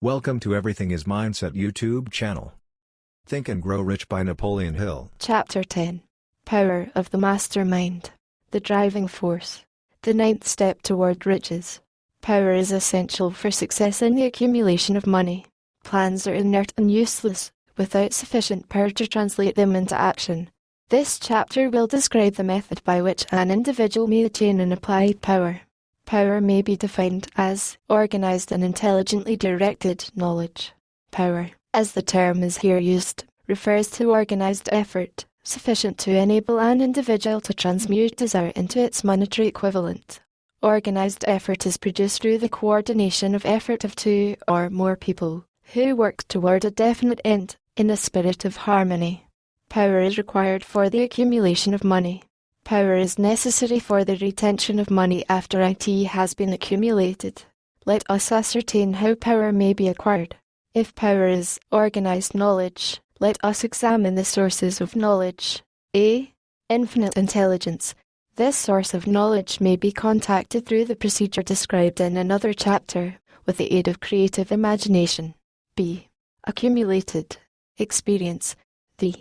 Welcome to Everything is Mindset YouTube channel. Think and Grow Rich by Napoleon Hill. Chapter 10. Power of the Mastermind. The driving force. The ninth step toward riches. Power is essential for success in the accumulation of money. Plans are inert and useless, without sufficient power to translate them into action. This chapter will describe the method by which an individual may attain and apply power. Power may be defined as organized and intelligently directed knowledge. Power, as the term is here used, refers to organized effort, sufficient to enable an individual to transmute desire into its monetary equivalent. Organized effort is produced through the coordination of effort of two or more people, who work toward a definite end, in a spirit of harmony. Power is required for the accumulation of money. Power is necessary for the retention of money after it has been accumulated. Let us ascertain how power may be acquired. If power is organized knowledge, let us examine the sources of knowledge. A. Infinite intelligence. This source of knowledge may be contacted through the procedure described in another chapter, with the aid of creative imagination. B. Accumulated experience. The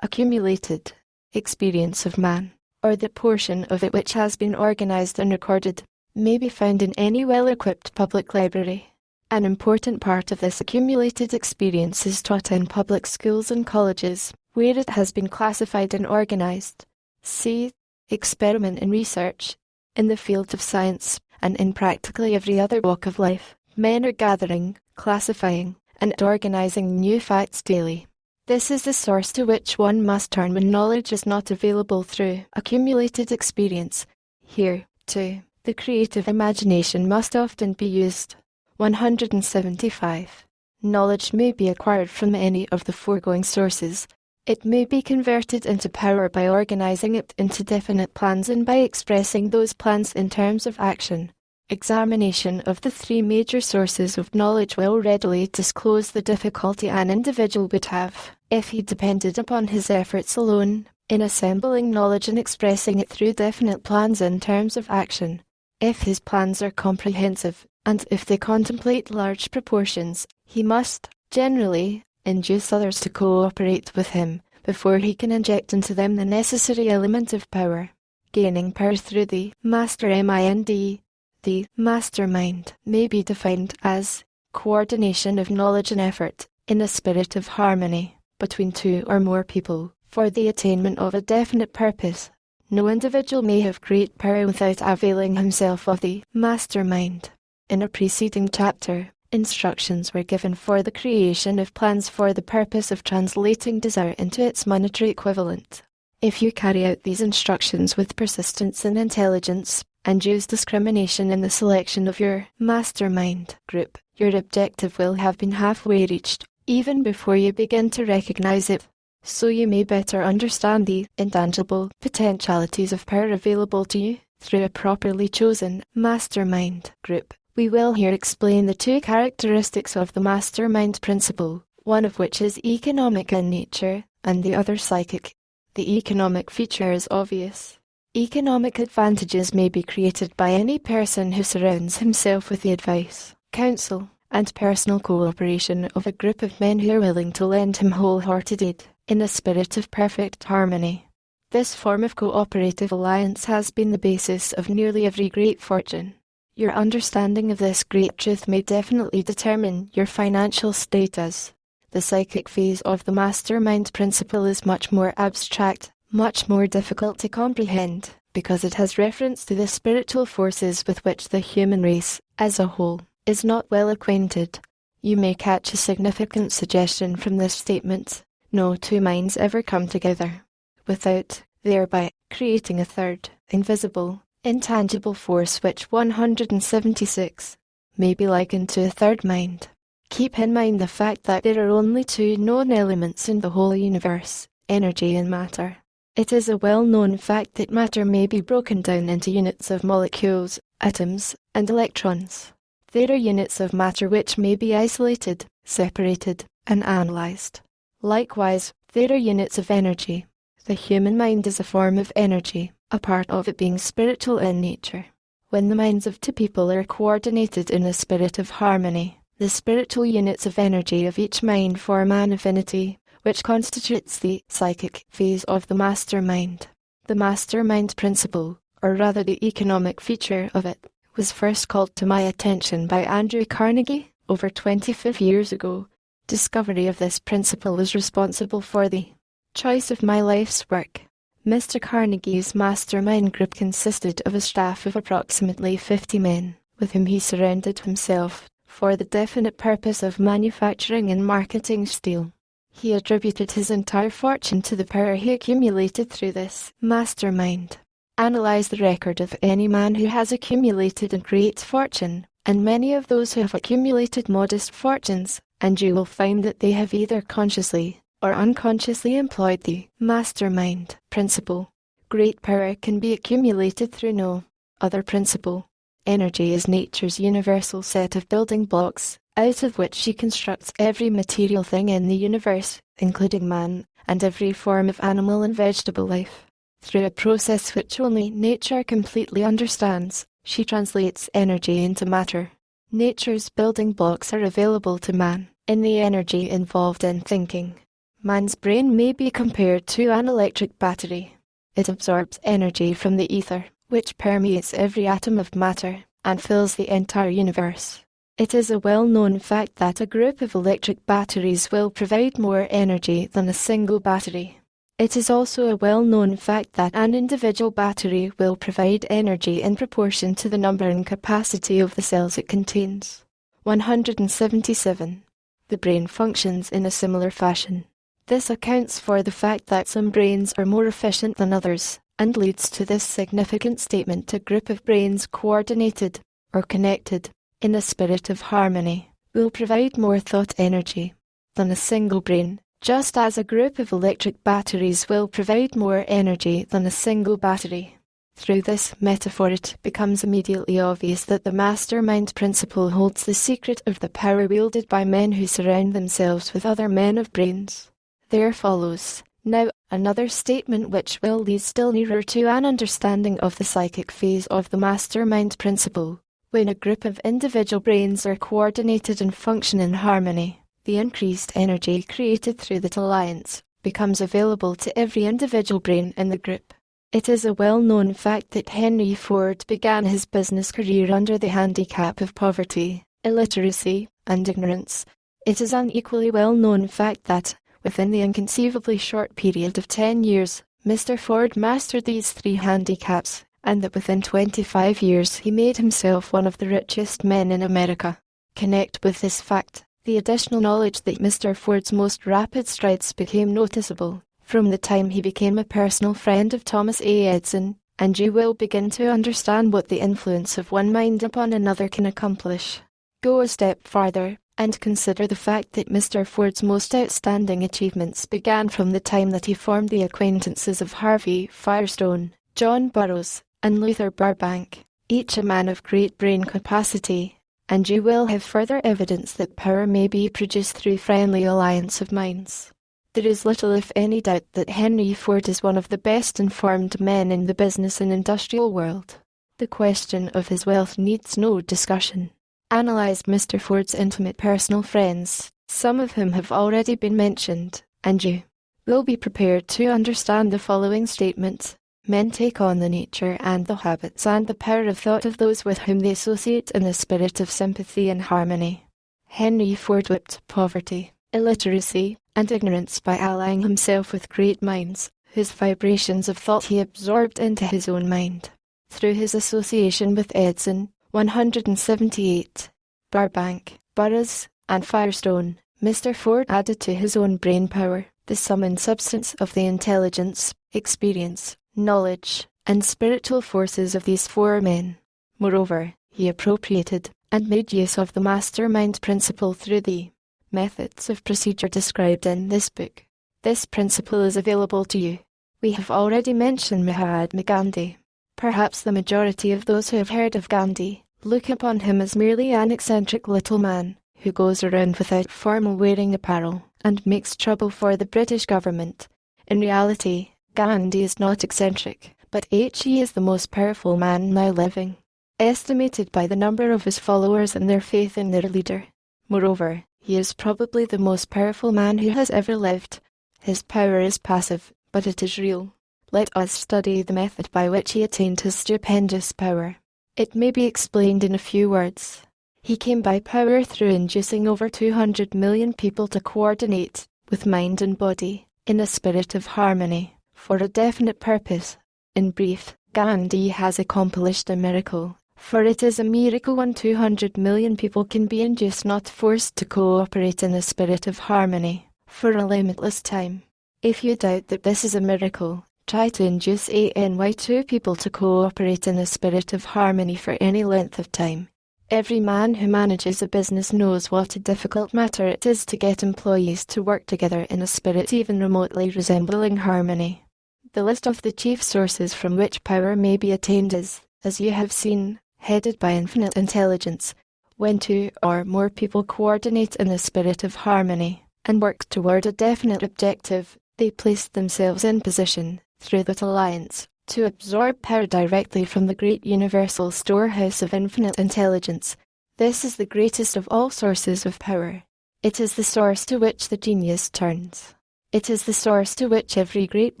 accumulated experience of man, or the portion of it which has been organized and recorded, may be found in any well-equipped public library. An important part of this accumulated experience is taught in public schools and colleges, where it has been classified and organized. C. Experiment and research. In the field of science, and in practically every other walk of life, men are gathering, classifying, and organizing new facts daily. This is the source to which one must turn when knowledge is not available through accumulated experience. Here, too, the creative imagination must often be used. 175. Knowledge may be acquired from any of the foregoing sources. It may be converted into power by organizing it into definite plans and by expressing those plans in terms of action. Examination of the three major sources of knowledge will readily disclose the difficulty an individual would have, if he depended upon his efforts alone, in assembling knowledge and expressing it through definite plans in terms of action. If his plans are comprehensive, and if they contemplate large proportions, he must, generally, induce others to cooperate with him, before he can inject into them the necessary element of power. Gaining power through the mastermind. The mastermind may be defined as coordination of knowledge and effort, in a spirit of harmony, between two or more people, for the attainment of a definite purpose. No individual may have great power without availing himself of the mastermind. In a preceding chapter, instructions were given for the creation of plans for the purpose of translating desire into its monetary equivalent. If you carry out these instructions with persistence and intelligence, and use discrimination in the selection of your mastermind group, your objective will have been halfway reached, even before you begin to recognize it. So you may better understand the intangible potentialities of power available to you through a properly chosen mastermind group. We will here explain the two characteristics of the mastermind principle, one of which is economic in nature, and the other psychic. The economic feature is obvious. Economic advantages may be created by any person who surrounds himself with the advice, counsel, and personal cooperation of a group of men who are willing to lend him wholehearted aid, in a spirit of perfect harmony. This form of cooperative alliance has been the basis of nearly every great fortune. Your understanding of this great truth may definitely determine your financial status. The psychic phase of the mastermind principle is much more abstract, much more difficult to comprehend, because it has reference to the spiritual forces with which the human race, as a whole, is not well acquainted. You may catch a significant suggestion from this statement: no two minds ever come together, without, thereby, creating a third, invisible, intangible force which 176 may be likened to a third mind. Keep in mind the fact that there are only two known elements in the whole universe, energy and matter. It is a well-known fact that matter may be broken down into units of molecules, atoms, and electrons. There are units of matter which may be isolated, separated, and analyzed. Likewise, there are units of energy. The human mind is a form of energy, a part of it being spiritual in nature. When the minds of two people are coordinated in a spirit of harmony, The spiritual units of energy of each mind form an affinity, which constitutes the psychic phase of the mastermind. The mastermind principle, or rather the economic feature of it, was first called to my attention by Andrew Carnegie over 25 years ago. Discovery of this principle is responsible for the choice of my life's work. Mr. Carnegie's mastermind group consisted of a staff of approximately 50 men, with whom he surrounded himself, for the definite purpose of manufacturing and marketing steel. He attributed his entire fortune to the power he accumulated through this mastermind. Analyze the record of any man who has accumulated a great fortune, and many of those who have accumulated modest fortunes, and you will find that they have either consciously or unconsciously employed the mastermind principle. Great power can be accumulated through no other principle. Energy is nature's universal set of building blocks, out of which she constructs every material thing in the universe, including man, and every form of animal and vegetable life. Through a process which only nature completely understands, she translates energy into matter. Nature's building blocks are available to man in the energy involved in thinking. Man's brain may be compared to an electric battery. It absorbs energy from the ether, which permeates every atom of matter, and fills the entire universe. It is a well-known fact that a group of electric batteries will provide more energy than a single battery. It is also a well-known fact that an individual battery will provide energy in proportion to the number and capacity of the cells it contains. 177. The brain functions in a similar fashion. This accounts for the fact that some brains are more efficient than others, and leads to this significant statement: a group of brains coordinated, or connected, in a spirit of harmony, will provide more thought energy than a single brain, just as a group of electric batteries will provide more energy than a single battery. Through this metaphor, it becomes immediately obvious that the mastermind principle holds the secret of the power wielded by men who surround themselves with other men of brains. There follows, now, another statement which will lead still nearer to an understanding of the psychic phase of the mastermind principle. When a group of individual brains are coordinated and function in harmony, the increased energy created through that alliance becomes available to every individual brain in the group. It is a well-known fact that Henry Ford began his business career under the handicap of poverty, illiteracy, and ignorance. It is an equally well-known fact that, within the inconceivably short period of 10 years, Mr. Ford mastered these three handicaps, and that within 25 years he made himself one of the richest men in America. Connect with this fact the additional knowledge that Mr. Ford's most rapid strides became noticeable from the time he became a personal friend of Thomas A. Edison, and you will begin to understand what the influence of one mind upon another can accomplish. Go a step farther, and consider the fact that Mr. Ford's most outstanding achievements began from the time that he formed the acquaintances of Harvey Firestone, John Burroughs, and Luther Burbank, each a man of great brain capacity, and you will have further evidence that power may be produced through friendly alliance of minds. There is little if any doubt that Henry Ford is one of the best informed men in the business and industrial world. The question of his wealth needs no discussion. Analyze Mr. Ford's intimate personal friends, some of whom have already been mentioned, and you will be prepared to understand the following statement. Men take on the nature and the habits and the power of thought of those with whom they associate in the spirit of sympathy and harmony. Henry Ford whipped poverty, illiteracy, and ignorance by allying himself with great minds, whose vibrations of thought he absorbed into his own mind. Through his association with Edison, 178, Burbank, Burroughs, and Firestone, Mr. Ford added to his own brain power the sum and substance of the intelligence, experience, knowledge, and spiritual forces of these four men. Moreover, he appropriated and made use of the mastermind principle through the methods of procedure described in this book. This principle is available to you. We have already mentioned Mahatma Gandhi. Perhaps the majority of those who have heard of Gandhi look upon him as merely an eccentric little man who goes around without formal wearing apparel and makes trouble for the British government. In reality, Gandhi is not eccentric, but he is the most powerful man now living, estimated by the number of his followers and their faith in their leader. Moreover, he is probably the most powerful man who has ever lived. His power is passive, but it is real. Let us study the method by which he attained his stupendous power. It may be explained in a few words. He came by power through inducing over 200 million people to coordinate, with mind and body, in a spirit of harmony, for a definite purpose. In brief, Gandhi has accomplished a miracle, for it is a miracle when 200 million people can be induced, not forced, to cooperate in a spirit of harmony, for a limitless time. If you doubt that this is a miracle, try to induce any people to cooperate in a spirit of harmony for any length of time. Every man who manages a business knows what a difficult matter it is to get employees to work together in a spirit even remotely resembling harmony. The list of the chief sources from which power may be attained is, as you have seen, headed by infinite intelligence. When two or more people coordinate in a spirit of harmony, and work toward a definite objective, they place themselves in position, through that alliance, to absorb power directly from the great universal storehouse of infinite intelligence. This is the greatest of all sources of power. It is the source to which the genius turns. It is the source to which every great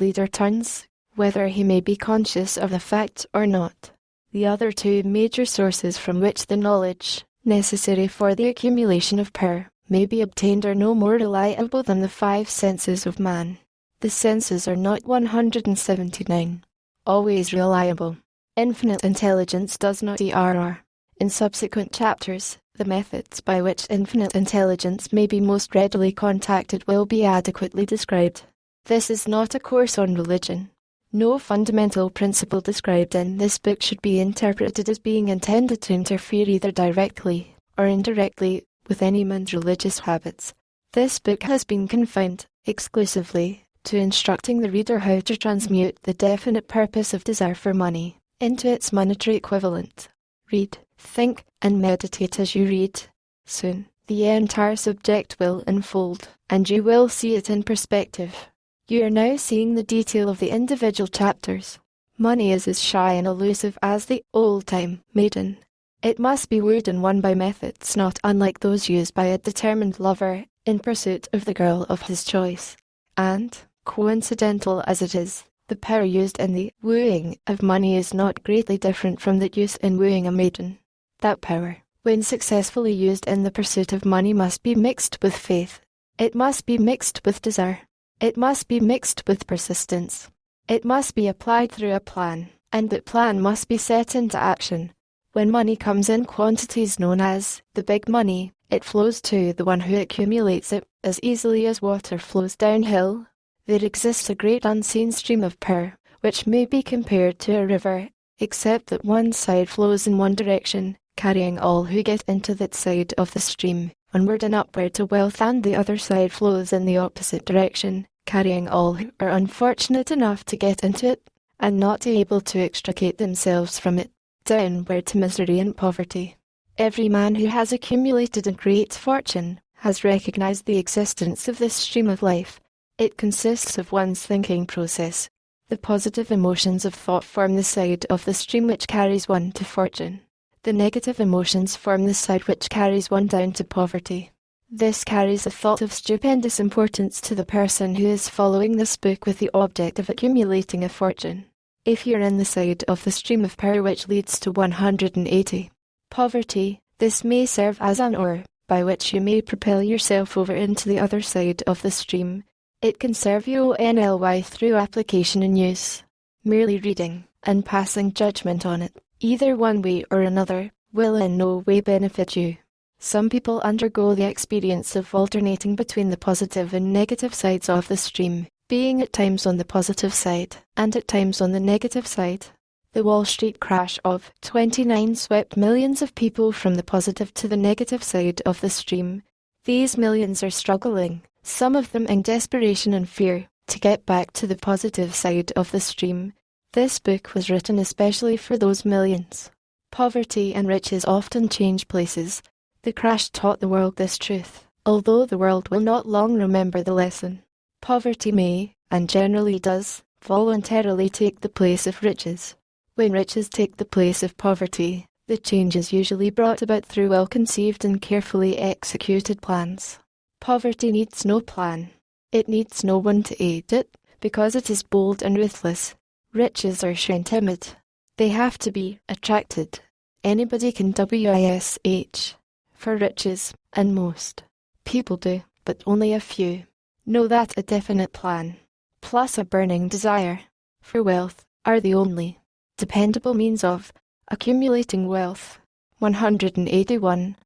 leader turns, whether he may be conscious of the fact or not. The other two major sources from which the knowledge, necessary for the accumulation of power, may be obtained are no more reliable than the 5 senses of man. The senses are not 179. Always reliable. Infinite intelligence does not err. In subsequent chapters, the methods by which infinite intelligence may be most readily contacted will be adequately described. This is not a course on religion. No fundamental principle described in this book should be interpreted as being intended to interfere either directly or indirectly with any man's religious habits. This book has been confined, exclusively, to instructing the reader how to transmute the definite purpose of desire for money into its monetary equivalent. Read, think, and meditate as you read. Soon, the entire subject will unfold, and you will see it in perspective. You are now seeing the detail of the individual chapters. Money is as shy and elusive as the old-time maiden. It must be wooed and won by methods not unlike those used by a determined lover in pursuit of the girl of his choice. And, coincidental as it is, the power used in the wooing of money is not greatly different from that used in wooing a maiden. That power, when successfully used in the pursuit of money, must be mixed with faith. It must be mixed with desire. It must be mixed with persistence. It must be applied through a plan, and that plan must be set into action. When money comes in quantities known as the big money, it flows to the one who accumulates it as easily as water flows downhill. There exists a great unseen stream of power, which may be compared to a river, except that one side flows in one direction, carrying all who get into that side of the stream, onward and upward to wealth, and the other side flows in the opposite direction, carrying all who are unfortunate enough to get into it, and not able to extricate themselves from it, downward to misery and poverty. Every man who has accumulated a great fortune has recognized the existence of this stream of life. It consists of one's thinking process. The positive emotions of thought form the side of the stream which carries one to fortune. The negative emotions form the side which carries one down to poverty. This carries a thought of stupendous importance to the person who is following this book with the object of accumulating a fortune. If you're in the side of the stream of power which leads to 180, poverty, this may serve as an oar, by which you may propel yourself over into the other side of the stream. It can serve you only through application and use. Merely reading, and passing judgment on it, either one way or another, will in no way benefit you. Some people undergo the experience of alternating between the positive and negative sides of the stream, being at times on the positive side, and at times on the negative side. The Wall Street crash of '29 swept millions of people from the positive to the negative side of the stream. These millions are struggling, some of them in desperation and fear, to get back to the positive side of the stream. This book was written especially for those millions. Poverty and riches often change places. The crash taught the world this truth, although the world will not long remember the lesson. Poverty may, and generally does, voluntarily take the place of riches. When riches take the place of poverty, The change is usually brought about through well-conceived and carefully executed plans. Poverty needs no plan. It needs no one to aid it, because it is bold and ruthless. Riches are shy and timid. They have to be attracted. Anybody can wish for riches, and most people do, but only a few know that a definite plan, plus a burning desire for wealth, are the only dependable means of accumulating wealth. 181.